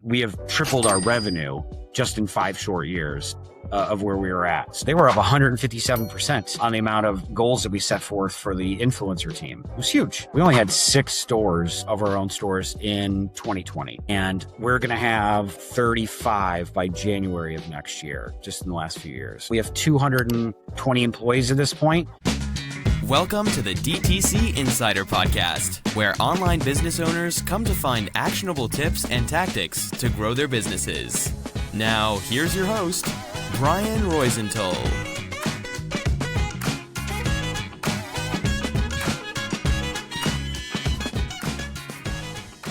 we have tripled our revenue just in 5 short years of where we were at. So they were up 157% on the amount of goals that we set forth for the influencer team. It was huge. We only had 6 stores of our own stores in 2020, and we're going to have 35 by January of next year, just in the last few years. We have 220 employees at this point. Welcome to the DTC Insider podcast, where online business owners come to find actionable tips and tactics to grow their businesses. Now, here's your host, Brian Roisentul.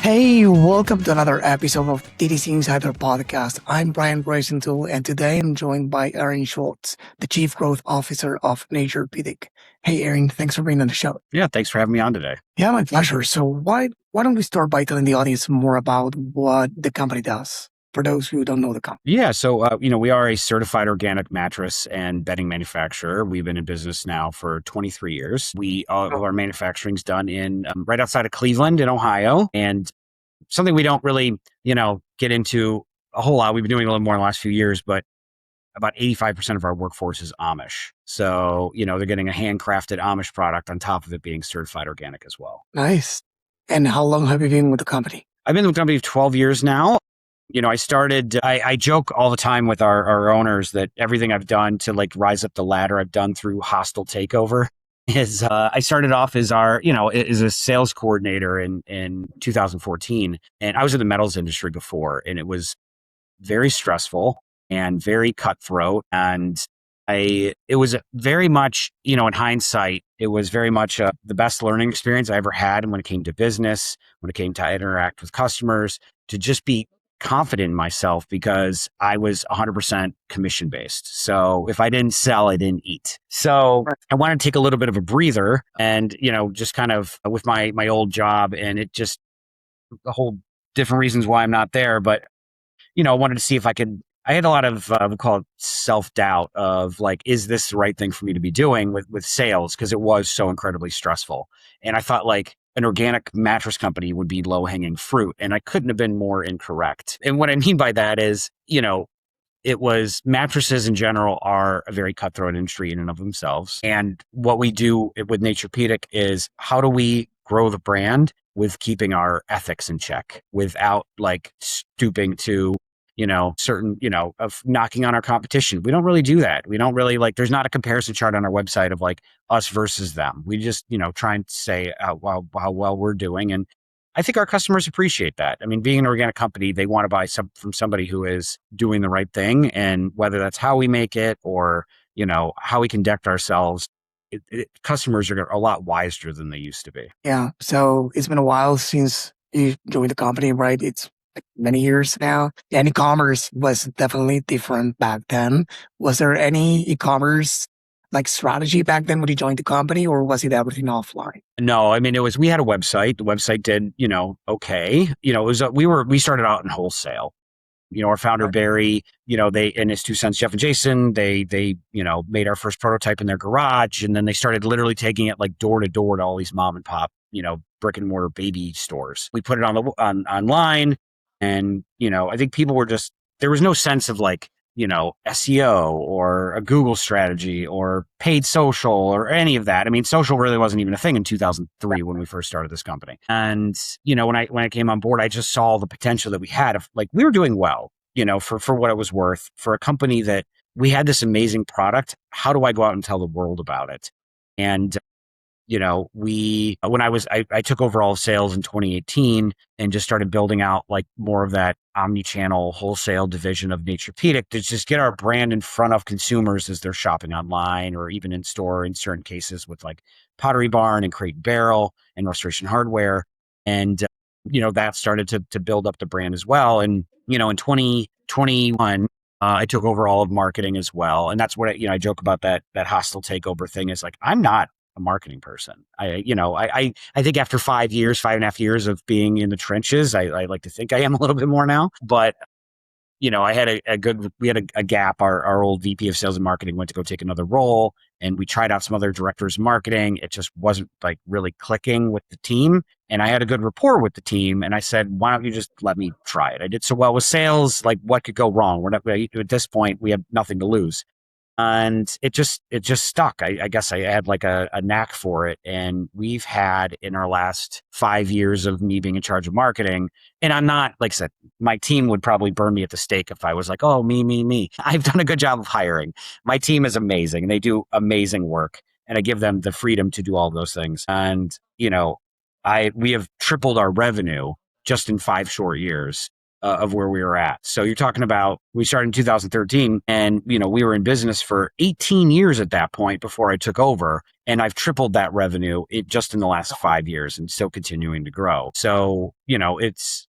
Hey, welcome to another episode of DTC Insider podcast. I'm Brian Roisentul, and today I'm joined by Arin Schultz, the Chief Growth Officer of Naturepedic. Hey, Arin, thanks for being on the show. Yeah, thanks for having me on today. Yeah, my pleasure. So why don't we start by telling the audience more about what the company does, for those who don't know the company? Yeah, so, we are a certified organic mattress and bedding manufacturer. We've been in business now for 23 years. All of our manufacturing's done in right outside of Cleveland in Ohio, and something we don't really, get into a whole lot. We've been doing a little more in the last few years, but about 85% of our workforce is Amish. So, they're getting a handcrafted Amish product on top of it being certified organic as well. Nice. And how long have you been with the company? I've been with the company for 12 years now. I joke all the time with our owners that everything I've done to rise up the ladder, I've done through hostile takeover. I started off as as a sales coordinator in 2014. And I was in the metals industry before, and it was very stressful and very cutthroat. And it was very much, in hindsight, it was very much the best learning experience I ever had. And when it came to business, when it came to interact with customers, to just be confident in myself, because I was 100% commission based. So if I didn't sell, I didn't eat. So I wanted to take a little bit of a breather and, just kind of with my old job, and it just a whole different reasons why I'm not there. But, I wanted to see if I had a lot of, we call it self-doubt of is this the right thing for me to be doing with sales? Because it was so incredibly stressful. And I thought an organic mattress company would be low-hanging fruit. And I couldn't have been more incorrect. And what I mean by that is, it was mattresses in general are a very cutthroat industry in and of themselves. And what we do with Naturepedic is, how do we grow the brand with keeping our ethics in check without stooping to certain, of knocking on our competition. We don't really do that. We don't really there's not a comparison chart on our website of us versus them. We just, try and say how well we're doing. And I think our customers appreciate that. I mean, being an organic company, they want to buy from somebody who is doing the right thing. And whether that's how we make it or, how we conduct ourselves, customers are a lot wiser than they used to be. Yeah. So it's been a while since you joined the company, right? It's many years now. And e-commerce was definitely different back then. Was there any e-commerce strategy back then when you joined the company, or was it everything offline? No, I mean, we had a website. The website did, okay. We started out in wholesale. Our founder, Barry, they and his 2 sons, Jeff and Jason, they made our first prototype in their garage. And then they started literally taking it door to door to all these mom and pop, brick and mortar baby stores. We put it online. And, I think people were there was no sense of SEO or a Google strategy or paid social or any of that. I mean, social really wasn't even a thing in 2003 when we first started this company. And, when I came on board, I just saw the potential that we had of we were doing well, for what it was worth for a company that we had this amazing product. How do I go out and tell the world about it? And I took over all of sales in 2018 and just started building out more of that omnichannel wholesale division of Naturepedic to just get our brand in front of consumers as they're shopping online or even in store in certain cases with Pottery Barn and Crate and Barrel and Restoration Hardware. And, that started to build up the brand as well. And, in 2021, I took over all of marketing as well. And that's what I joke about that hostile takeover thing is I'm not a marketing person. I think after 5.5 years of being in the trenches, I like to think I am a little bit more now, but I had we had a gap. Our old VP of sales and marketing went to go take another role, and we tried out some other directors of marketing. It just wasn't really clicking with the team. And I had a good rapport with the team. And I said, why don't you just let me try it? I did so well with sales. Like, what could go wrong? We're not, at this point, we have nothing to lose. And it just stuck. I guess I had like a knack for it. And we've had in our last 5 years of me being in charge of marketing, and I'm not, like I said, my team would probably burn me at the stake if I was like, oh, me. I've done a good job of hiring. My team is amazing and they do amazing work. And I give them the freedom to do all those things. And, we have tripled our revenue just in 5 short years of where we were at. So you're talking about, we started in 2013 and, we were in business for 18 years at that point before I took over. And I've tripled that revenue just in the last 5 years and still continuing to grow. So,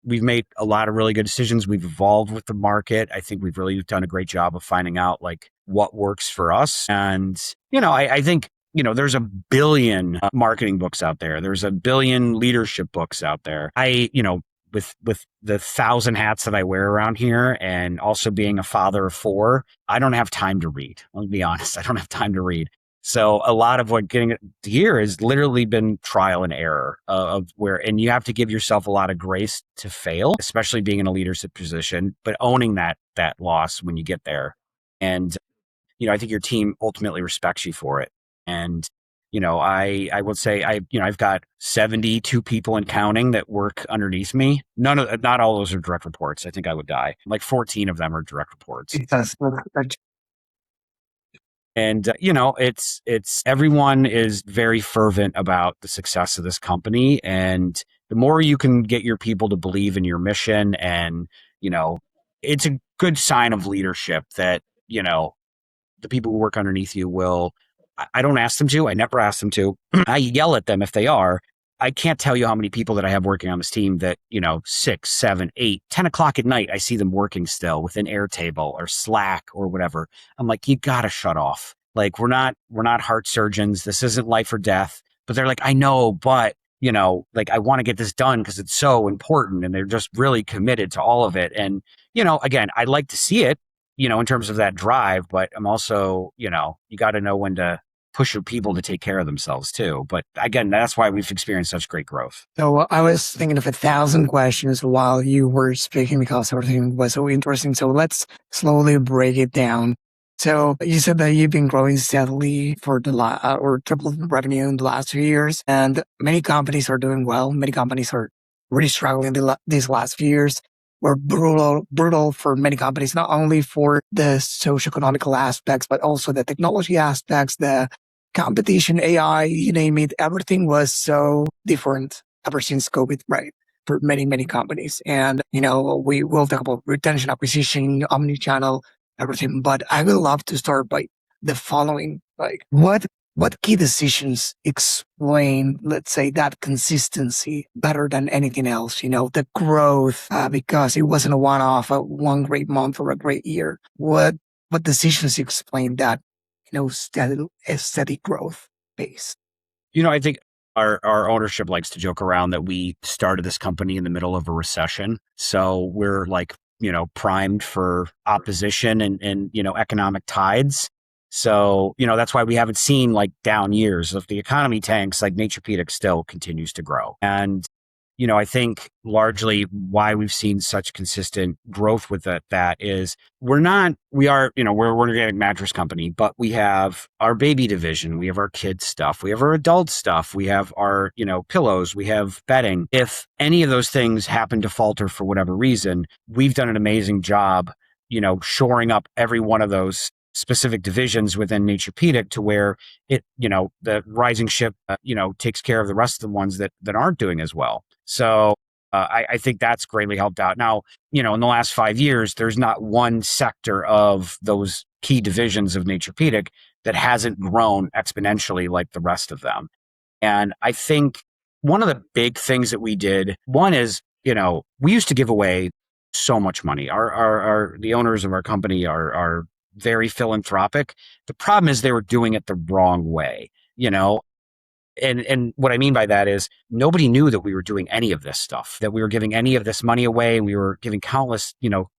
we've made a lot of really good decisions. We've evolved with the market. I think we've really done a great job of finding out like what works for us. And, I think, there's a billion marketing books out there. There's a billion leadership books out there. With the 1,000 hats that I wear around here and also being a father of 4, I don't have time to read. I'll be honest. I don't have time to read. So a lot of what getting here has literally been trial and error and you have to give yourself a lot of grace to fail, especially being in a leadership position, but owning that loss when you get there. And, I think your team ultimately respects you for it. And I would say I've got 72 people and counting that work underneath me. Not all those are direct reports. I think I would die. Like 14 of them are direct reports. And, it's everyone is very fervent about the success of this company. And the more you can get your people to believe in your mission and, it's a good sign of leadership that, the people who work underneath you will. I don't ask them to. I never ask them to. I yell at them if they are. I can't tell you how many people that I have working on this team that, 6, 7, 8, 10 o'clock at night, I see them working still within Airtable or Slack or whatever. I'm like, you got to shut off. Like, we're not heart surgeons. This isn't life or death. But they're like, I know, but, like, I want to get this done because it's so important. And they're just really committed to all of it. And, again, I'd like to see it, in terms of that drive, but I'm also, you got to know when to push your people to take care of themselves too. But again, that's why we've experienced such great growth. So I was thinking of 1,000 questions while you were speaking because everything was so interesting. So let's slowly break it down. So you said that you've been growing steadily for or tripled revenue in the last 2 years, and many companies are doing well. Many companies are really struggling these last few years. Were brutal for many companies, not only for the socioeconomical aspects, but also the technology aspects, the competition, AI, you name it. Everything was so different ever since COVID, right? For many, many companies. And, we will talk about retention, acquisition, omnichannel, everything. But I would love to start by the following, like what key decisions explain, let's say, that consistency better than anything else? The growth, because it wasn't a one-off, one great month or a great year. What decisions explain that, steady growth base? I think our ownership likes to joke around that we started this company in the middle of a recession. So we're like, primed for opposition and economic tides. So, that's why we haven't seen like down years. If the economy tanks, like Naturepedic still continues to grow. And, I think largely why we've seen such consistent growth with that is we're an organic mattress company, but we have our baby division, we have our kids stuff, we have our adult stuff, we have our, pillows, we have bedding. If any of those things happen to falter for whatever reason, we've done an amazing job, shoring up every one of those specific divisions within Naturepedic to where it, the rising ship, takes care of the rest of the ones that aren't doing as well. So I think that's greatly helped out. Now, in the last 5 years, there's not one sector of those key divisions of Naturepedic that hasn't grown exponentially like the rest of them. And I think one of the big things that we did, one is, we used to give away so much money. The owners of our company are very philanthropic. The problem is they were doing it the wrong way, And what I mean by that is nobody knew that we were doing any of this stuff, that we were giving any of this money away. We were giving countless,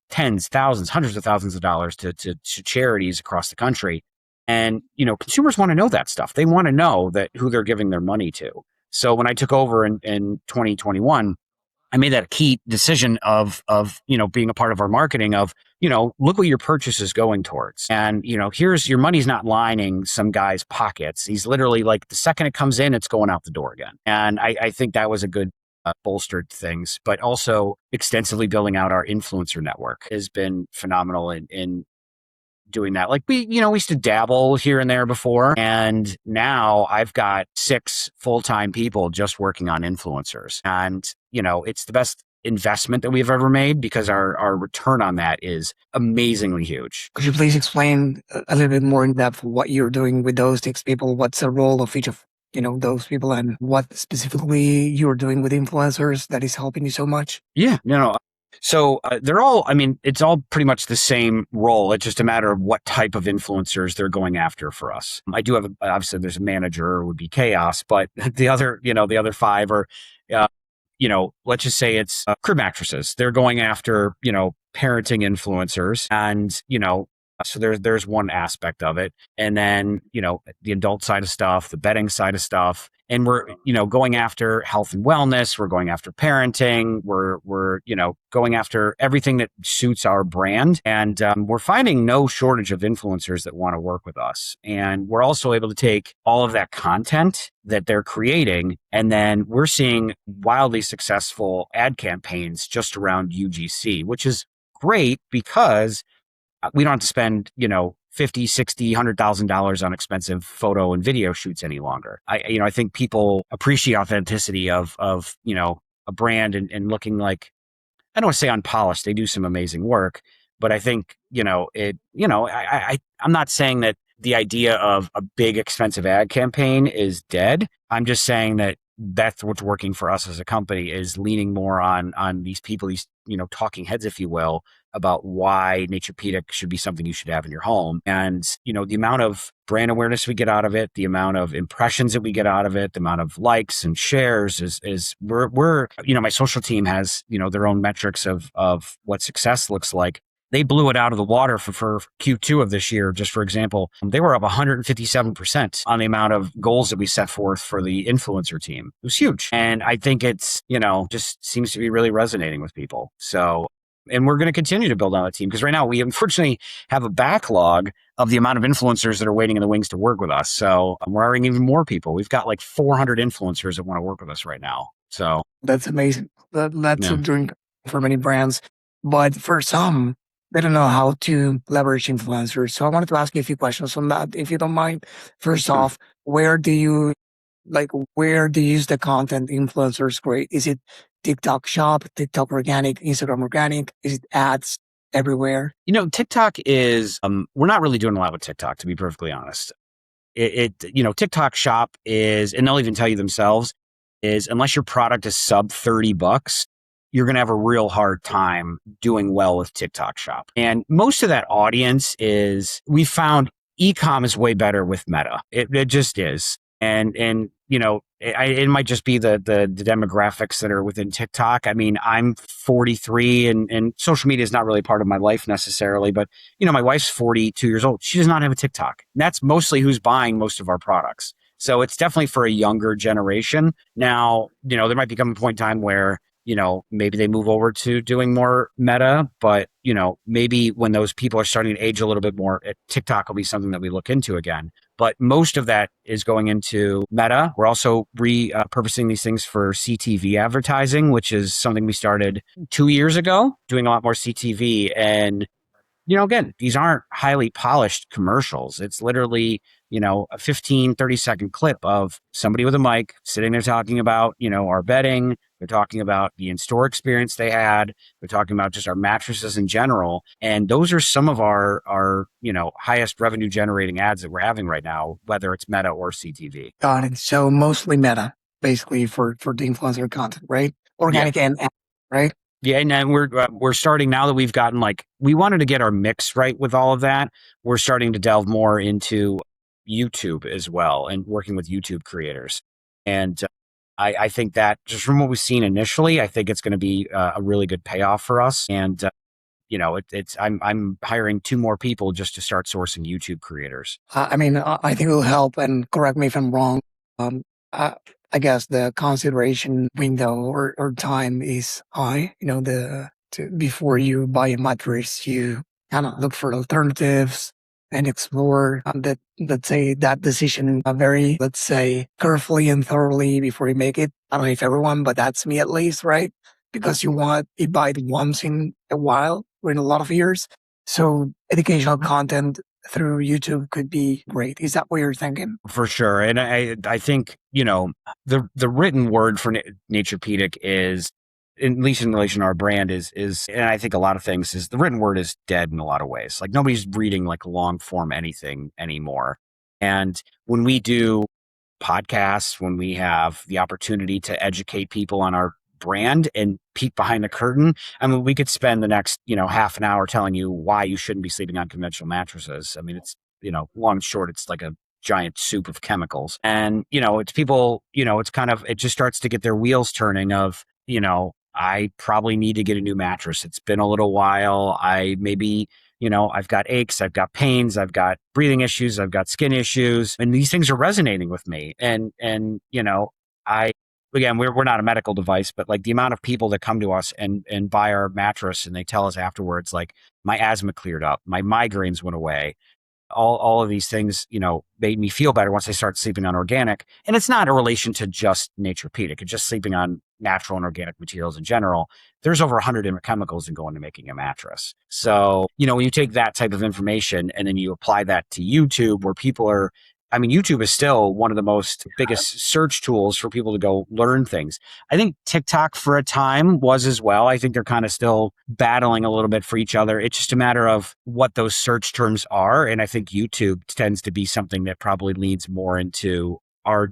tens, thousands, hundreds of thousands of dollars to charities across the country. And, consumers want to know that stuff. They want to know that who they're giving their money to. So when I took over in 2021, I made that a key decision of, being a part of our marketing of, look what your purchase is going towards. And, here's your money's not lining some guy's pockets. He's literally like, the second it comes in, it's going out the door again. And I think that was a good bolstered things, but also extensively building out our influencer network has been phenomenal in doing that. Like we used to dabble here and there before. And now I've got 6 full-time people just working on influencers. And, it's the best investment that we've ever made because our return on that is amazingly huge. Could you please explain a little bit more in depth what you're doing with those 6 people? What's the role of each of those people, and what specifically you're doing with influencers that is helping you so much? Yeah, no. So they're all, it's all pretty much the same role. It's just a matter of what type of influencers they're going after for us. I do have, obviously there's a manager, would be chaos, but the other 5 are, let's just say it's crib mattresses. They're going after, parenting influencers, and, so there's one aspect of it. And then, the adult side of stuff, the bedding side of stuff. And we're, going after health and wellness. We're going after parenting. We're going after everything that suits our brand. And we're finding no shortage of influencers that want to work with us. And we're also able to take all of that content that they're creating, and then we're seeing wildly successful ad campaigns just around UGC, which is great because we don't have to spend, $50, $60, $100,000 on expensive photo and video shoots any longer. I think people appreciate authenticity of a brand and looking like, I don't want to say unpolished. They do some amazing work, but I think, I'm not saying that the idea of a big expensive ad campaign is dead. I'm just saying that that's what's working for us as a company, is leaning more on these people, these, talking heads, if you will, about why Naturepedic should be something you should have in your home. And, the amount of brand awareness we get out of it, the amount of impressions that we get out of it, the amount of likes and shares is we're my social team has, their own metrics of what success looks like. They blew it out of the water for Q2 of this year. Just for example, they were up 157% on the amount of goals that we set forth for the influencer team. It was huge. And I think it's, just seems to be really resonating with people. So, and we're going to continue to build on the team, because right now we unfortunately have a backlog of the amount of influencers that are waiting in the wings to work with us. So we're hiring even more people. We've got like 400 influencers that want to work with us right now. So that's amazing. That's a dream for many brands. But for some, they don't know how to leverage influencers. So I wanted to ask you a few questions on that, if you don't mind. First off, where do you use the content influencers create? Is it TikTok Shop, TikTok Organic, Instagram Organic? Is it ads everywhere? TikTok is, we're not really doing a lot with TikTok, to be perfectly honest. TikTok Shop is, and they'll even tell you themselves, is unless your product is sub $30, you're going to have a real hard time doing well with TikTok Shop. And most of that audience we found e-com is way better with Meta. It just is. And it might just be the demographics that are within TikTok. I'm 43 and social media is not really part of my life necessarily, but my wife's 42 years old. She does not have a TikTok. And that's mostly who's buying most of our products. So it's definitely for a younger generation. Now, there might become a point in time where maybe they move over to doing more Meta, but, maybe when those people are starting to age a little bit more, TikTok will be something that we look into again. But most of that is going into Meta. We're also repurposing these things for CTV advertising, which is something we started 2 years ago, doing a lot more CTV. And, again, these aren't highly polished commercials. It's literally, a 15, 30-second clip of somebody with a mic sitting there talking about, our bedding. They're talking about the in-store experience they had. They're talking about just our mattresses in general. And those are some of our highest revenue generating ads that we're having right now, whether it's Meta or CTV. Got it. So mostly Meta, basically, for the influencer content, right? Organic and ad, right? Yeah, and then we're starting, now that we've gotten, we wanted to get our mix right with all of that. We're starting to delve more into YouTube as well and working with YouTube creators. And I think that just from what we've seen initially, I think it's going to be a really good payoff for us. And I'm hiring 2 more people just to start sourcing YouTube creators. I think it will help. And correct me if I'm wrong. I guess the consideration window or time is high. Before you buy a mattress, you kind of look for alternatives and explore that, let's say, that decision very, let's say, carefully and thoroughly before you make it. I don't know if everyone, but that's me at least, right? Because you buy it once in a while or in a lot of years. So educational content through YouTube could be great. Is that what you're thinking? For sure. And I think, the written word for Naturepedic is, at least in relation to our brand, is, and I think a lot of things is the written word is dead in a lot of ways. Like nobody's reading like long form anything anymore. And when we do podcasts, when we have the opportunity to educate people on our brand and peek behind the curtain, I mean, we could spend the next, half an hour telling you why you shouldn't be sleeping on conventional mattresses. I mean, it's, long and short, it's like a giant soup of chemicals. And, it's people, it's kind of, it just starts to get their wheels turning of, I probably need to get a new mattress. It's been a little while. I've got aches, I've got pains, I've got breathing issues, I've got skin issues, and these things are resonating with me. And again, we're not a medical device, but like the amount of people that come to us and buy our mattress and they tell us afterwards, like my asthma cleared up, my migraines went away. All of these things, made me feel better once I started sleeping on organic. And it's not a relation to just Naturepedic. It's just sleeping on natural and organic materials in general. There's over 100 different chemicals that go into making a mattress. So, when you take that type of information and then you apply that to YouTube, where YouTube is still one of the most biggest search tools for people to go learn things. I think TikTok for a time was as well. I think they're kind of still battling a little bit for each other. It's just a matter of what those search terms are. And I think YouTube tends to be something that probably leans more into our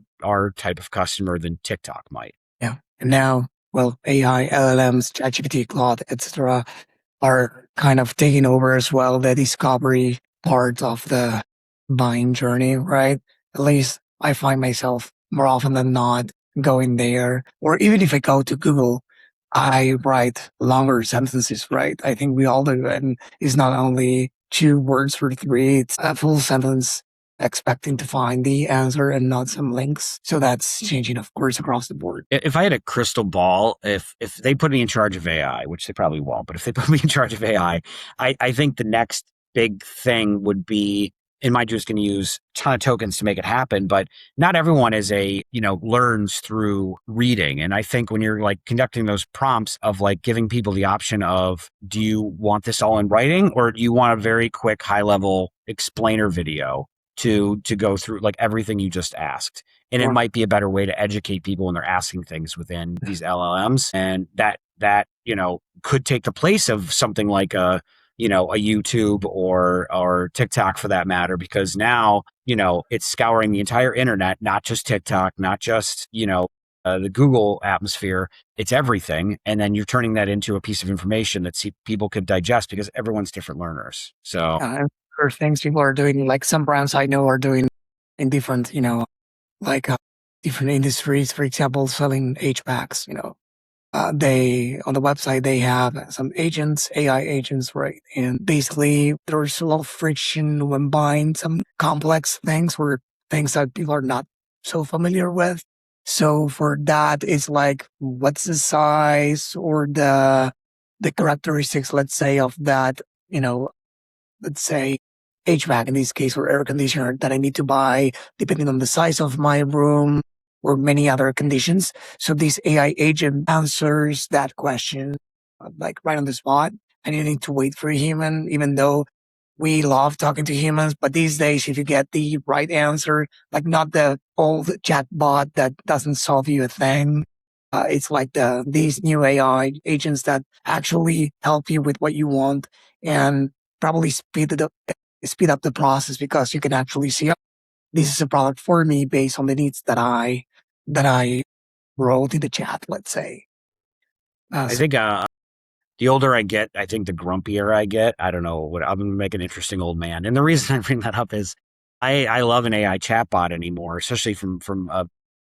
type of customer than TikTok might. Yeah. And now, well, AI, LLMs, ChatGPT, Claude, etc., are kind of taking over as well the discovery part of the buying journey, right? At least I find myself more often than not going there. Or even if I go to Google, I write longer sentences, right? I think we all do. And it's not only 2 words or 3, it's a full sentence expecting to find the answer and not some links. So that's changing, of course, across the board. If I had a crystal ball, if they put me in charge of AI, which they probably won't, but if they put me in charge of AI, I think the next big thing would be, and mind you, it's going to use a ton of tokens to make it happen, but not everyone learns through reading. And I think when you're like conducting those prompts of like giving people the option of, do you want this all in writing or do you want a very quick high level explainer video to go through like everything you just asked? And it might be a better way to educate people when they're asking things within these LLMs. And that could take the place of something like a YouTube or TikTok for that matter, because now, it's scouring the entire internet, not just TikTok, not just, the Google atmosphere. It's everything. And then you're turning that into a piece of information that people could digest because everyone's different learners. So there are things people are doing, like some brands I know are doing in different, different industries, for example, selling HVACs, they, on the website, they have some agents, AI agents, right? And basically there's a lot of friction when buying some complex things or things that people are not so familiar with. So for that, it's like, what's the size or the characteristics, let's say, of that, let's say HVAC in this case, or air conditioner that I need to buy, depending on the size of my room, or many other conditions. So this AI agent answers that question like right on the spot, and you need to wait for a human, even though we love talking to humans. But these days, if you get the right answer, like not the old chat bot that doesn't solve you a thing, it's like these new AI agents that actually help you with what you want and probably speed up the process, because you can actually see, this is a product for me based on the needs that I wrote in the chat, let's say. I think the older I get, I think the grumpier I get. I don't know I'm going to make an interesting old man. And the reason I bring that up is I love an AI chatbot anymore, especially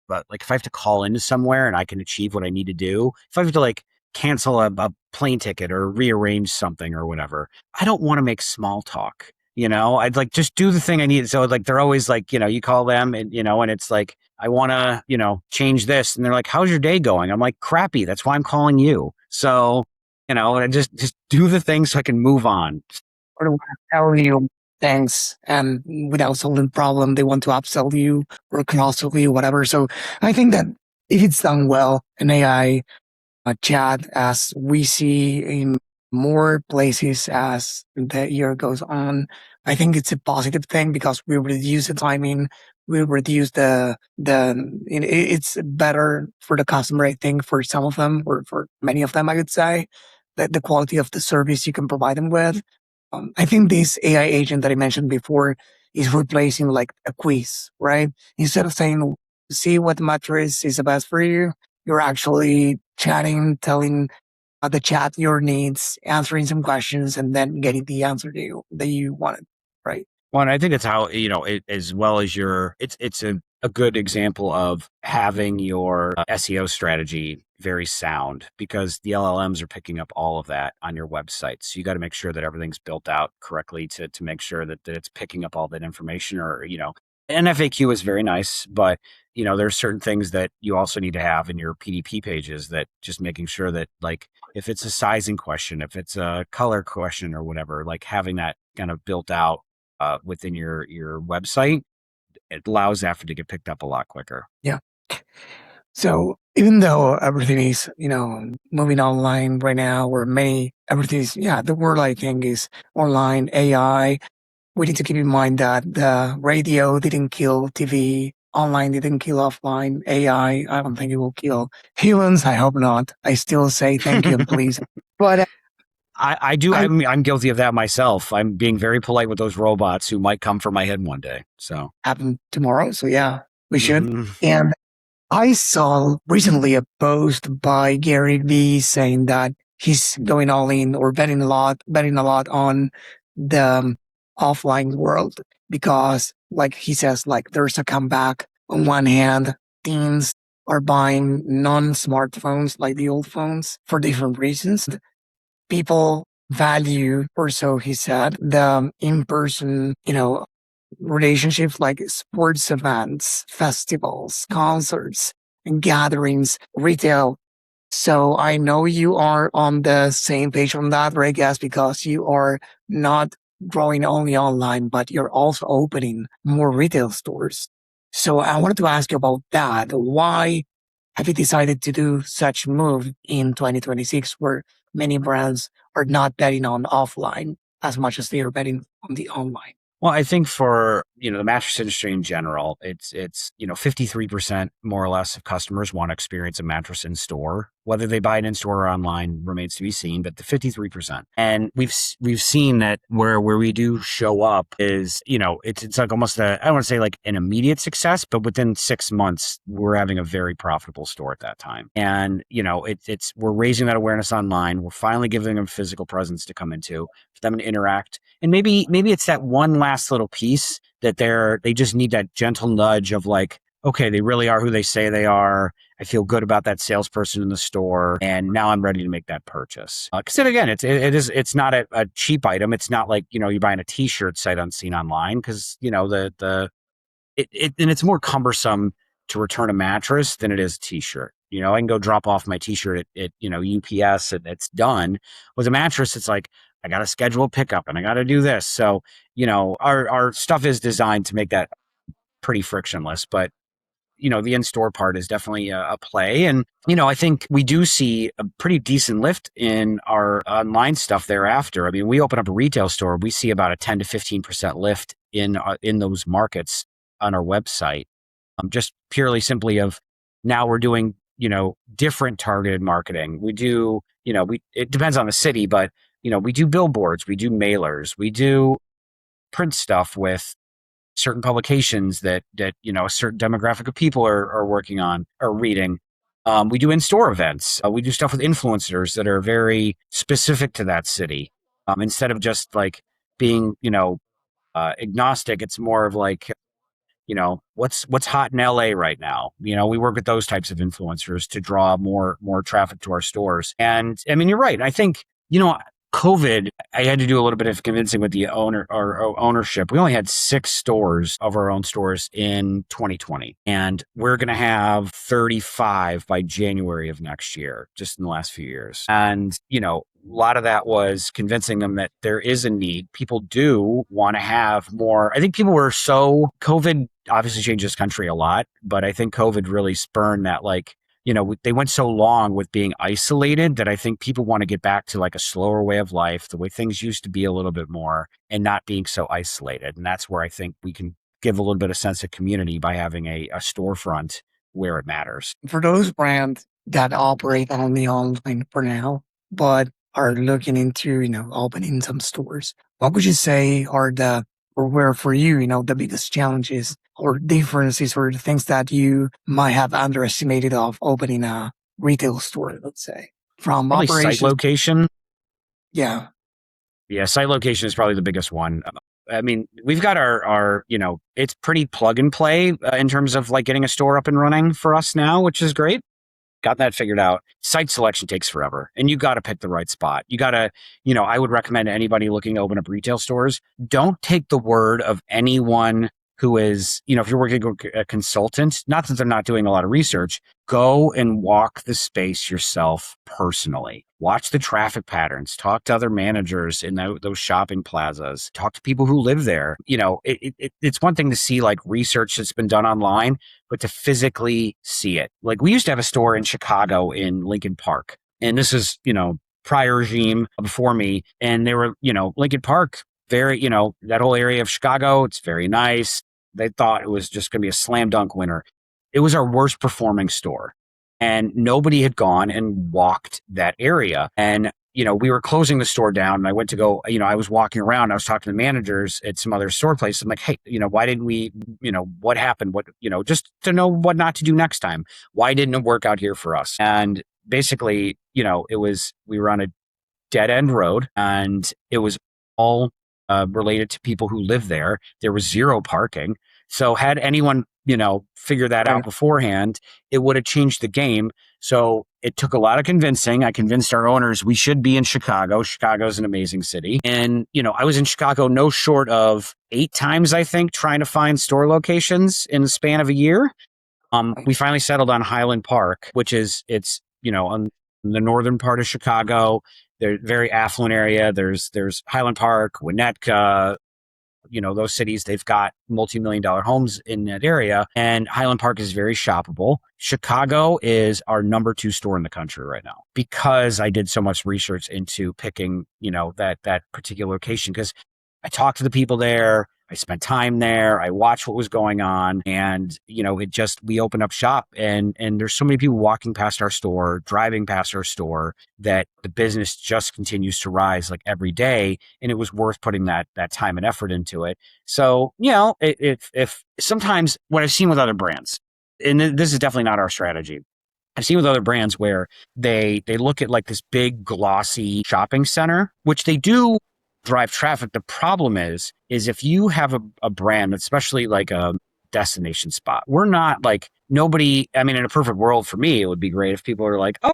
but like if I have to call into somewhere and I can achieve what I need to do, if I have to like cancel a plane ticket or rearrange something or whatever, I don't want to make small talk. I'd like just do the thing I need. So like, they're always like, you call them and, and it's like, I want to, change this. And they're like, how's your day going? I'm like, crappy. That's why I'm calling you. So, I just do the things so I can move on. Or they want to tell you things and without solving the problem, they want to upsell you or cross-sell you, whatever. So I think that if it's done well, an AI chat, as we see in more places as the year goes on, I think it's a positive thing because we reduce the timing, we reduce it's better for the customer, I think, for some of them, or for many of them, I would say, that the quality of the service you can provide them with. I think this AI agent that I mentioned before is replacing like a quiz, right? Instead of saying, see what mattress is the best for you, you're actually chatting, telling the chat your needs, answering some questions, and then getting the answer that you wanted, right? Well, and I think it's how, as well as it's a good example of having your SEO strategy very sound, because the LLMs are picking up all of that on your website. So you got to make sure that everything's built out correctly to make sure that it's picking up all that information, or, an FAQ is very nice, but there's certain things that you also need to have in your PDP pages, that just making sure that, like, if it's a sizing question, if it's a color question or whatever, like having that kind of built out within your website, it allows after to get picked up a lot quicker. Yeah. So even though everything is, moving online right now, where everything is, the world, I think, is online, AI, we need to keep in mind that the radio didn't kill TV, online didn't kill offline, AI, I don't think it will kill humans. I hope not. I still say thank you and please. But I do. I'm guilty of that myself. I'm being very polite with those robots who might come for my head one day. So happen tomorrow. So yeah, we should. Mhm. And I saw recently a post by Gary Vee saying that he's going all in, or betting a lot on the offline world, because, like he says, like, there's a comeback. On one hand, teens are buying non-smartphones, like the old phones, for different reasons. People value, or so he said, the in-person, relationships, like sports events, festivals, concerts, and gatherings, retail. So I know you are on the same page on that, right, guys? Because you are not growing only online, but you're also opening more retail stores. So I wanted to ask you about that. Why have you decided to do such move in 2026, where many brands are not betting on offline as much as they are betting on the online? Well, I think for, the mattress industry in general, it's 53% more or less of customers want to experience a mattress in store. Whether they buy it in store or online remains to be seen, but the 53%. And we've seen that where we do show up is, it's like almost I don't want to say like an immediate success, but within 6 months, we're having a very profitable store at that time. And, we're raising that awareness online. We're finally giving them a physical presence to come into, for them to interact. And maybe it's that one last little piece that they just need that gentle nudge of like, okay, they really are who they say they are. I feel good about that salesperson in the store, and now I'm ready to make that purchase. Because then again, it's not a cheap item. It's not like, you're buying a T-shirt sight unseen online, because and it's more cumbersome to return a mattress than it is a T-shirt. I can go drop off my T-shirt at UPS and it's done. With a mattress, it's like, I got to schedule a pickup and I got to do this. So, our stuff is designed to make that pretty frictionless, but the in-store part is definitely a play. And, I think we do see a pretty decent lift in our online stuff thereafter. I mean, we open up a retail store, we see about a 10 to 15% lift in those markets on our website. Just purely simply of, now we're doing, different targeted marketing. We do, it depends on the city, but, we do billboards, we do mailers, we do print stuff with certain publications that a certain demographic of people are working on or reading. We do in-store events. We do stuff with influencers that are very specific to that city. Instead of just like being, agnostic, it's more of like, what's hot in LA right now. We work with those types of influencers to draw more traffic to our stores. And I mean, you're right. I think, COVID, I had to do a little bit of convincing with the ownership. We only had 6 stores of our own stores in 2020, and we're going to have 35 by January of next year, just in the last few years. And, a lot of that was convincing them that there is a need. People do want to have more. I think people were COVID obviously changed this country a lot, but I think COVID really spurned that, they went so long with being isolated that I think people want to get back to like a slower way of life, the way things used to be a little bit more, and not being so isolated. And that's where I think we can give a little bit of sense of community by having a storefront where it matters. For those brands that operate only online for now, but are looking into, opening some stores, what would you say are where for you, the biggest challenges or differences or the things that you might have underestimated of opening a retail store, let's say, from Probably operations? site location. Yeah. Yeah, site location is probably the biggest one. I mean, we've got our it's pretty plug and play in terms of like getting a store up and running for us now, which is great. Got that figured out. Site selection takes forever, and you got to pick the right spot. You got to, I would recommend to anybody looking to open up retail stores, don't take the word of anyone who is, if you're working with a consultant, not that they're not doing a lot of research, go and walk the space yourself personally. Watch the traffic patterns, talk to other managers in those shopping plazas, talk to people who live there. It's one thing to see like research that's been done online, but to physically see it. Like we used to have a store in Chicago in Lincoln Park, and this is, prior regime before me. And they were, Lincoln Park, very, that whole area of Chicago, it's very nice. They thought it was just going to be a slam dunk winner. It was our worst performing store, and nobody had gone and walked that area. And, we were closing the store down, and I went to go, I was walking around, I was talking to managers at some other store place. I'm like, hey, why didn't we, what happened? What, just to know what not to do next time. Why didn't it work out here for us? And basically, we were on a dead end road, and it was all related to people who live there. There was zero parking. So had anyone, figured that out beforehand, it would have changed the game. So it took a lot of convincing. I convinced our owners we should be in Chicago. Chicago's an amazing city. And, I was in Chicago no short of 8 times, I think, trying to find store locations in the span of a year. We finally settled on Highland Park, which it's, on the northern part of Chicago. They're very affluent area. There's Highland Park, Winnetka, those cities, they've got multi-million-dollar homes in that area. And Highland Park is very shoppable. Chicago is our number 2 store in the country right now because I did so much research into picking, that particular location, because I talked to the people there. I spent time there. I watched what was going on, and, we opened up shop, and there's so many people walking past our store, driving past our store, that the business just continues to rise like every day. And it was worth putting that time and effort into it. So, if sometimes what I've seen with other brands, and this is definitely not our strategy, I've seen with other brands where they look at like this big glossy shopping center, which they do drive traffic. The problem is if you have a brand, especially like a destination spot, we're not like nobody. I mean, in a perfect world for me, it would be great if people are like, oh,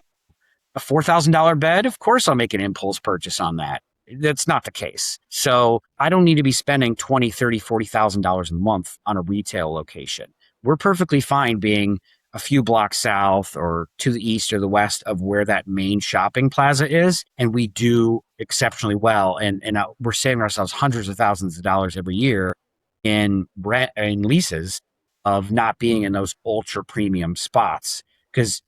a $4,000 bed. Of course I'll make an impulse purchase on that. That's not the case. So I don't need to be spending $20,000, $30,000, $40,000 a month on a retail location. We're perfectly fine being a few blocks south or to the east or the west of where that main shopping plaza is. And we do exceptionally well. And we're saving ourselves hundreds of thousands of dollars every year in rent and leases of not being in those ultra premium spots. Because,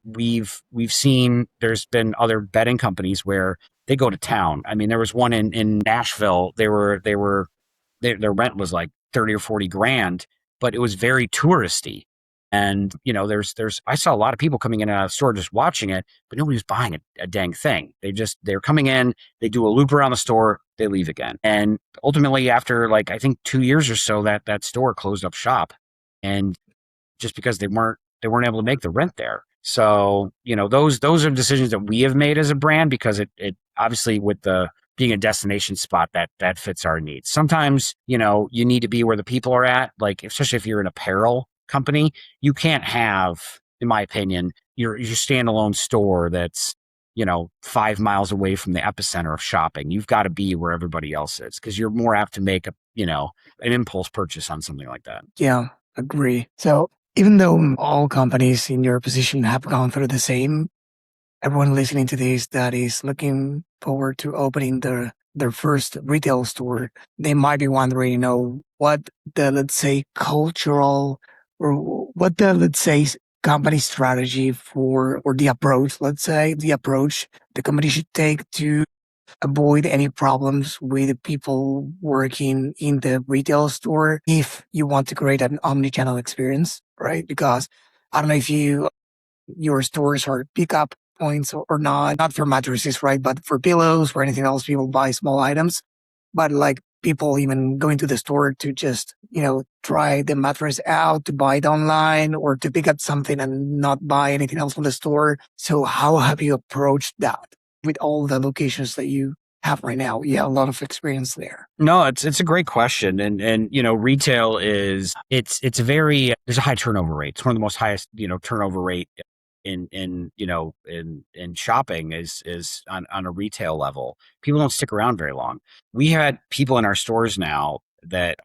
we've seen there's been other bedding companies where they go to town. I mean, there was one in Nashville. Their rent was like 30 or 40 grand, but it was very touristy. And, I saw a lot of people coming in and out of the store just watching it, but nobody was buying a dang thing. They're coming in, they do a loop around the store, they leave again. And ultimately after like, I think 2 years or so, that store closed up shop. And just because they weren't able to make the rent there. So, those are decisions that we have made as a brand, because it obviously with the being a destination spot that fits our needs. Sometimes, you need to be where the people are at, like, especially if you're an apparel company, you can't have, in my opinion, your standalone store that's, 5 miles away from the epicenter of shopping. You've got to be where everybody else is because you're more apt to make an impulse purchase on something like that. Yeah, agree. So even though all companies in your position have gone through the same, everyone listening to this that is looking forward to opening their first retail store, they might be wondering, what the, let's say, cultural or what the, let's say, company strategy for, or the approach, let's say, the approach the company should take to avoid any problems with people working in the retail store if you want to create an omnichannel experience, right? Because I don't know if your stores are pickup points or not for mattresses, right? But for pillows, for anything else, people buy small items. But like people even going to the store to just, try the mattress out, to buy it online or to pick up something and not buy anything else from the store. So how have you approached that with all the locations that you have right now? Yeah, a lot of experience there. No, it's a great question, and retail it's there's a high turnover rate. It's one of the most highest turnover rate in shopping is on a retail level. People don't stick around very long. We had people in our stores now that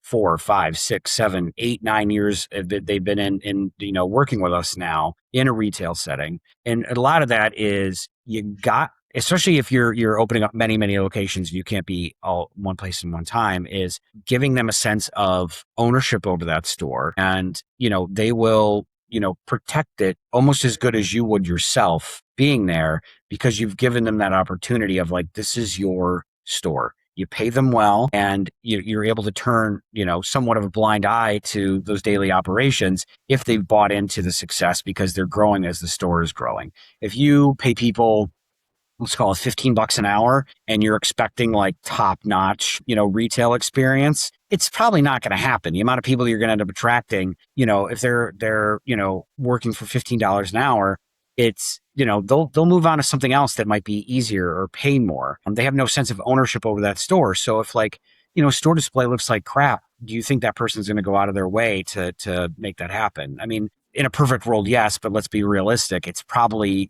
4, 5, 6, 7, 8, 9 years they've been in working with us now in a retail setting, and a lot of that is especially if you're opening up many, many locations, you can't be all one place in one time, is giving them a sense of ownership over that store. And, they will, protect it almost as good as you would yourself being there because you've given them that opportunity of like, this is your store. You pay them well and you're able to turn, somewhat of a blind eye to those daily operations if they've bought into the success because they're growing as the store is growing. If you pay people, let's call it $15 an hour, and you're expecting like top notch, retail experience, it's probably not going to happen. The amount of people you're going to end up attracting, if they're working for $15 an hour, it's, they'll move on to something else that might be easier or pay more. They have no sense of ownership over that store. So if store display looks like crap, do you think that person's going to go out of their way to make that happen? I mean, in a perfect world, yes, but let's be realistic. It's probably,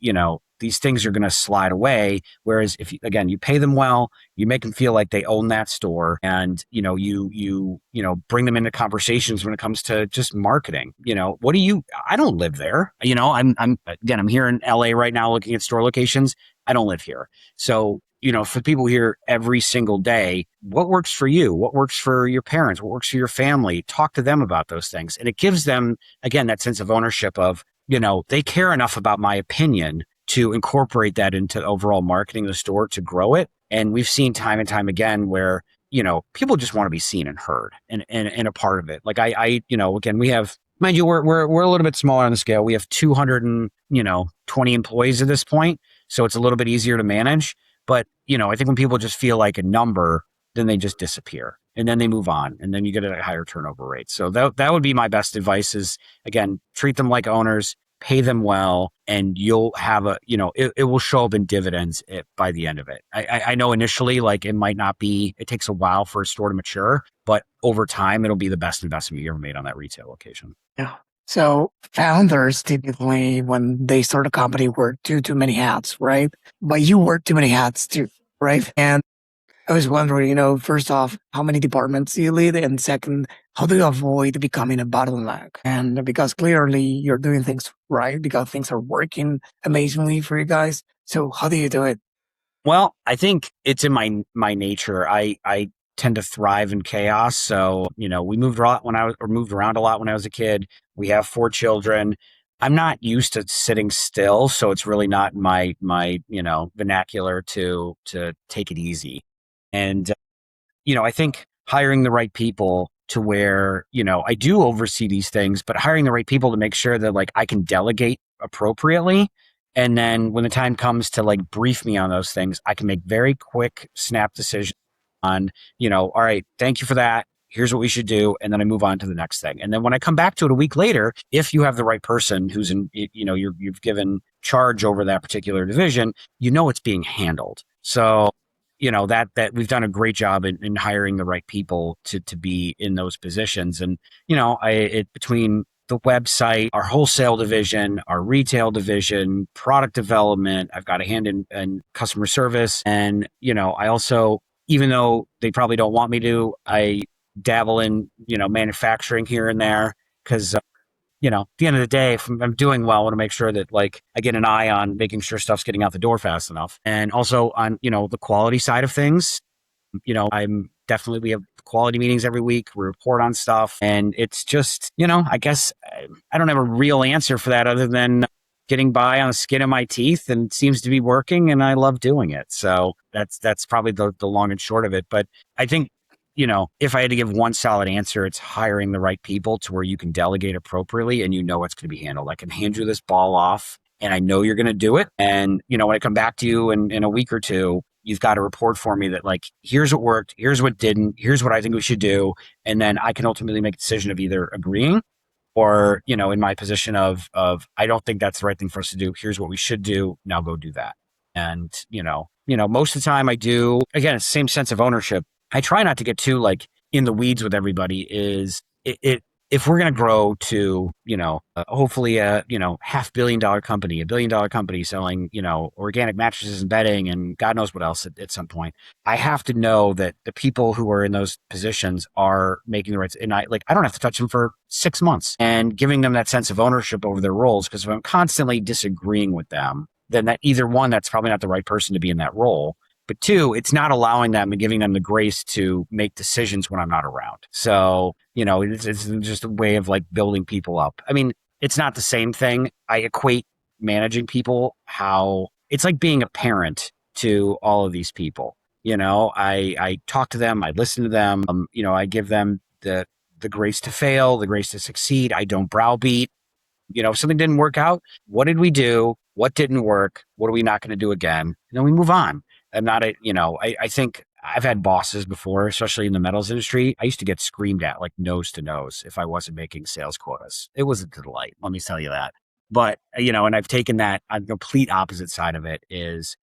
these things are going to slide away. Whereas if you pay them well, you make them feel like they own that store, and you bring them into conversations when it comes to just marketing. I don't live there. I'm here in LA right now looking at store locations. I don't live here. So, for people here every single day, what works for you? What works for your parents? What works for your family? Talk to them about those things. And it gives them, again, that sense of ownership of, they care enough about my opinion to incorporate that into overall marketing of the store to grow it. And we've seen time and time again where, people just want to be seen and heard and a part of it. Like again, we have, mind you, we're a little bit smaller on the scale. We have 220 employees at this point. So it's a little bit easier to manage. But, I think when people just feel like a number, then they just disappear and then they move on and then you get a higher turnover rate. So that would be my best advice is, again, treat them like owners, pay them well, and you'll have it will show up in dividends by the end of it. I know initially, like it takes a while for a store to mature, but over time, it'll be the best investment you ever made on that retail location. Yeah. So founders typically, when they start a company, wear too many hats, right? But you wear too many hats too, right? And I was wondering, first off, how many departments do you lead? And second, how do you avoid becoming a bottleneck? And because clearly you're doing things right, because things are working amazingly for you guys. So how do you do it? Well, I think it's in my nature. I tend to thrive in chaos. So, we moved around a lot when I was a kid. We have 4 children. I'm not used to sitting still, so it's really not my vernacular to take it easy. And I think hiring the right people to where, I do oversee these things, but hiring the right people to make sure that like I can delegate appropriately. And then when the time comes to like brief me on those things, I can make very quick snap decisions on, all right, thank you for that. Here's what we should do. And then I move on to the next thing. And then when I come back to it a week later, if you have the right person who's you've given charge over that particular division, it's being handled. So, that we've done a great job in hiring the right people to be in those positions. And, between the website, our wholesale division, our retail division, product development. I've got a hand in customer service. And, I also, even though they probably don't want me to, I dabble in, manufacturing here and there because at the end of the day, if I'm doing well, I want to make sure that like I get an eye on making sure stuff's getting out the door fast enough. And also on, the quality side of things, we have quality meetings every week. We report on stuff. And it's just, I guess I don't have a real answer for that other than getting by on the skin of my teeth, and it seems to be working and I love doing it. So that's probably the long and short of it. But I think, if I had to give one solid answer, it's hiring the right people to where you can delegate appropriately and it's going to be handled. I can hand you this ball off and I know you're going to do it. And, when I come back to you in a week or two, you've got a report for me that like, here's what worked, here's what didn't, here's what I think we should do. And then I can ultimately make a decision of either agreeing or, in my position of, I don't think that's the right thing for us to do. Here's what we should do. Now go do that. And, most of the time I do, again, it's the same sense of ownership. I try not to get too like in the weeds with everybody if we're going to grow to, hopefully a, $500 million company, $1 billion company selling, organic mattresses and bedding and God knows what else at some point, I have to know that the people who are in those positions are making the right, and I don't have to touch them for 6 months and giving them that sense of ownership over their roles. Because if I'm constantly disagreeing with them, then that either one, that's probably not the right person to be in that role. But two, it's not allowing them and giving them the grace to make decisions when I'm not around. So, it's just a way of like building people up. I mean, it's not the same thing. I equate managing people how it's like being a parent to all of these people. I talk to them, I listen to them, I give them the grace to fail, the grace to succeed. I don't browbeat. If something didn't work out, what did we do? What didn't work? What are we not going to do again? And then we move on. I'm not I think I've had bosses before, especially in the metals industry. I used to get screamed at like nose to nose if I wasn't making sales quotas. It was a delight. Let me tell you that. But, and I've taken that on the complete opposite side of it is,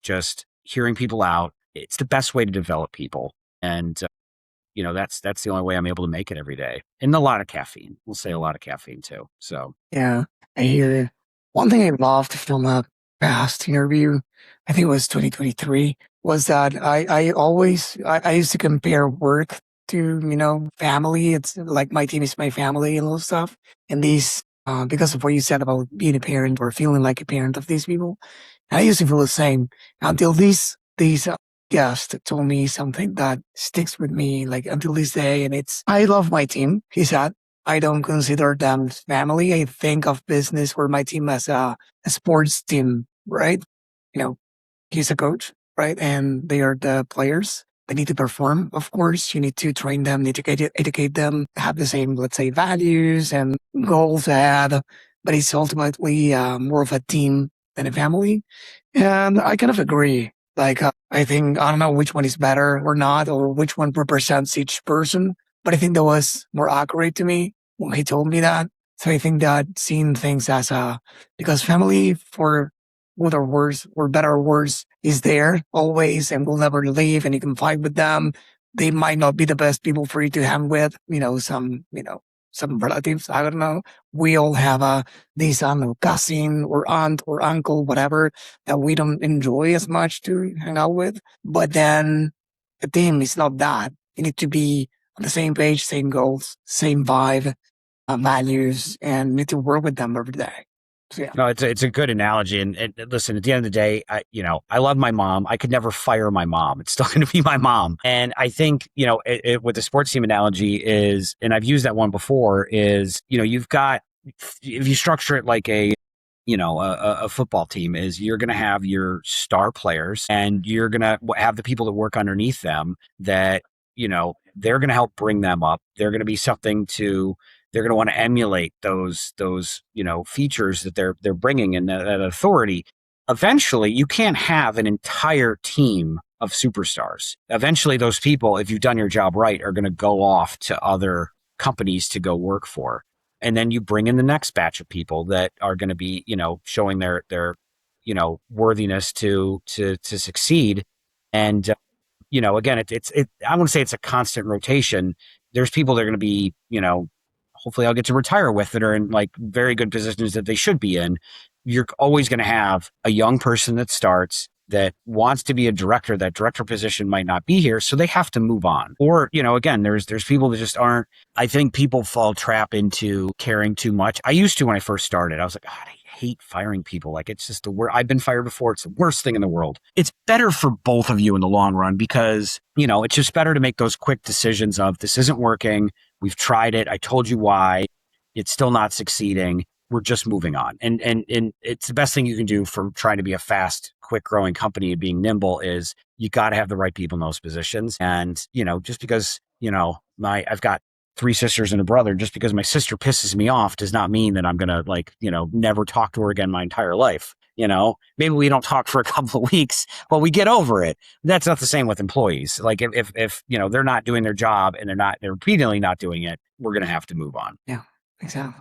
just hearing people out. It's the best way to develop people. And, that's the only way I'm able to make it every day. And a lot of caffeine. We'll say a lot of caffeine too. So, Yeah, I hear one thing I loved from a past interview, I think it was 2023, was that I used to compare work to, family. It's like my team is my family and all stuff. And because of what you said about being a parent or feeling like a parent of these people, I used to feel the same until these guests told me something that sticks with me like until this day. And I love my team. He said, I don't consider them family. I think of business or my team as a sports team, right? He's a coach, right? And they are the players. They need to perform. Of course, you need to train them, need to educate them, have the same, let's say, values and goals ahead. But it's ultimately more of a team than a family. And I kind of agree. Like, I don't know which one is better or not, or which one represents each person. But I think that was more accurate to me when he told me that. So I think that seeing things as because family, for good or worse, or better or worse, is there always and will never leave, and you can fight with them. They might not be the best people for you to hang with, some relatives, I don't know. We all have this, I don't know, cousin or aunt or uncle, whatever, that we don't enjoy as much to hang out with. But then the team is not that. You need to be on the same page, same goals, same vibe, values, and need to work with them every day. So, yeah. No, it's a good analogy. And listen, at the end of the day, I love my mom. I could never fire my mom. It's still going to be my mom. And I think, with the sports team analogy is, and I've used that one before, is, you've got, if you structure it like a football team, is you're going to have your star players and you're going to have the people that work underneath them that, they're going to help bring them up. They're going to be they're going to want to emulate those features that they're bringing and that authority. Eventually, you can't have an entire team of superstars. Eventually, those people, if you've done your job right, are going to go off to other companies to go work for. And then you bring in the next batch of people that are going to be, showing their worthiness to succeed. And, again, I want to say it's a constant rotation. There's people that are going to be, hopefully I'll get to retire with that are in like very good positions that they should be in. You're always going to have a young person that starts that wants to be a director. That director position might not be here, so they have to move on. Or, again, there's people that just aren't. I think people fall trap into caring too much. I used to when I first started. I was like, God, I hate firing people. Like, it's just the worst. I've been fired before. It's the worst thing in the world. It's better for both of you in the long run because, it's just better to make those quick decisions of this isn't working. We've tried it. I told you why. It's still not succeeding. We're just moving on. And it's the best thing you can do for trying to be a fast, quick growing company and being nimble is you got to have the right people in those positions. And, just because, I've got 3 sisters and a brother, just because my sister pisses me off does not mean that I'm going to never talk to her again my entire life. Maybe we don't talk for a couple of weeks, but we get over it. That's not the same with employees. Like if they're not doing their job and they're repeatedly not doing it, we're going to have to move on. Yeah, exactly.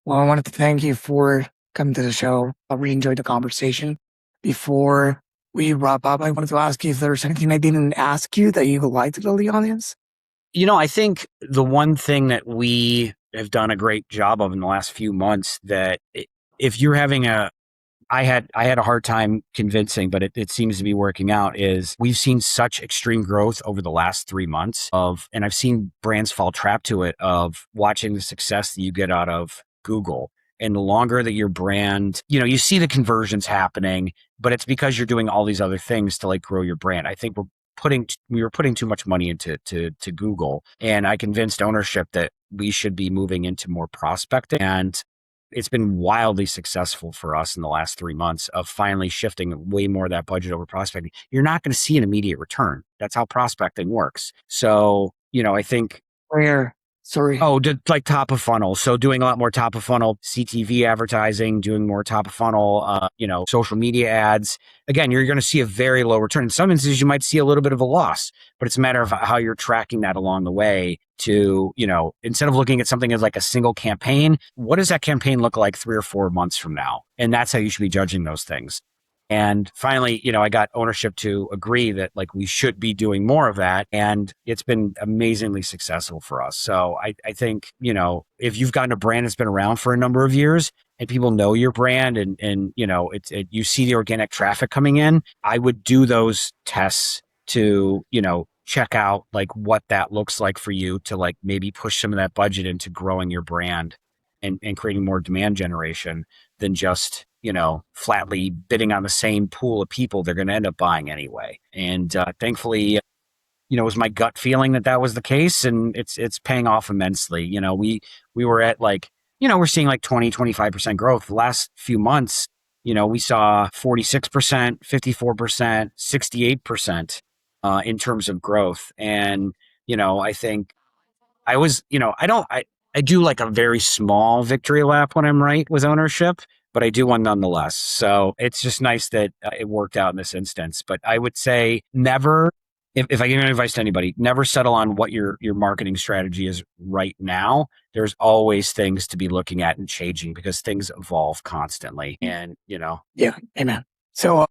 Well, I wanted to thank you for coming to the show. I really enjoyed the conversation. Before we wrap up, I wanted to ask you if there's anything I didn't ask you that you would like to tell the audience. I think the one thing that we have done a great job of in the last few months that if you're having I had a hard time convincing, but it seems to be working out, is we've seen such extreme growth over the last 3 months and I've seen brands fall trap to it of watching the success that you get out of Google. And the longer that your brand, you see the conversions happening, but it's because you're doing all these other things to like grow your brand. I think we were putting too much money into Google, and I convinced ownership that we should be moving into more prospecting. And it's been wildly successful for us in the last 3 months of finally shifting way more of that budget over prospecting. You're not going to see an immediate return. That's how prospecting works. So, I think Where? Sorry. Oh, like top of funnel. So doing a lot more top of funnel CTV advertising, doing more top of funnel, social media ads. Again, you're going to see a very low return. In some instances, you might see a little bit of a loss, but it's a matter of how you're tracking that along the way to, instead of looking at something as like a single campaign, what does that campaign look like 3 or 4 months from now? And that's how you should be judging those things. And finally, I got ownership to agree that like we should be doing more of that. And it's been amazingly successful for us. So I think, if you've gotten a brand that's been around for a number of years and people know your brand and you see the organic traffic coming in, I would do those tests to, check out like what that looks like for you to like maybe push some of that budget into growing your brand and creating more demand generation than just, flatly bidding on the same pool of people they're going to end up buying anyway. And thankfully, it was my gut feeling that was the case, and it's paying off immensely. We were at like, we're seeing like 20-25% growth. The last few months, we saw 46%, 54%, 68% in terms of growth. And, I think I was, I do like a very small victory lap when I'm right with ownership, but I do one nonetheless. So it's just nice that it worked out in this instance. But I would say never, if I give any advice to anybody, never settle on what your marketing strategy is right now. There's always things to be looking at and changing because things evolve constantly. And, Yeah, amen. So,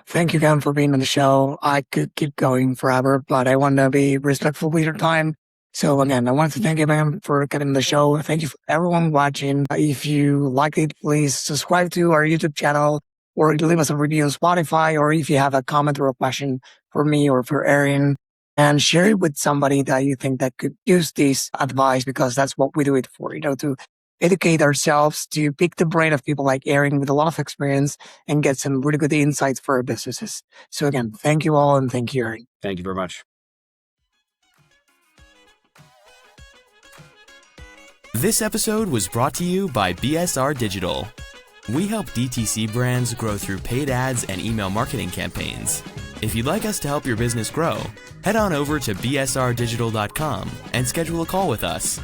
thank you again for being on the show. I could keep going forever, but I want to be respectful with your time. So again, I wanted to thank you again for getting on the show. Thank you for everyone watching. If you like it, please subscribe to our YouTube channel or leave us a review on Spotify, or if you have a comment or a question for me or for Arin, and share it with somebody that you think that could use this advice, because that's what we do it for, to educate ourselves, to pick the brain of people like Arin with a lot of experience and get some really good insights for our businesses. So again, thank you all, and thank you, Arin. Thank you very much. This episode was brought to you by BSR Digital. We help DTC brands grow through paid ads and email marketing campaigns. If you'd like us to help your business grow, head on over to bsrdigital.com and schedule a call with us.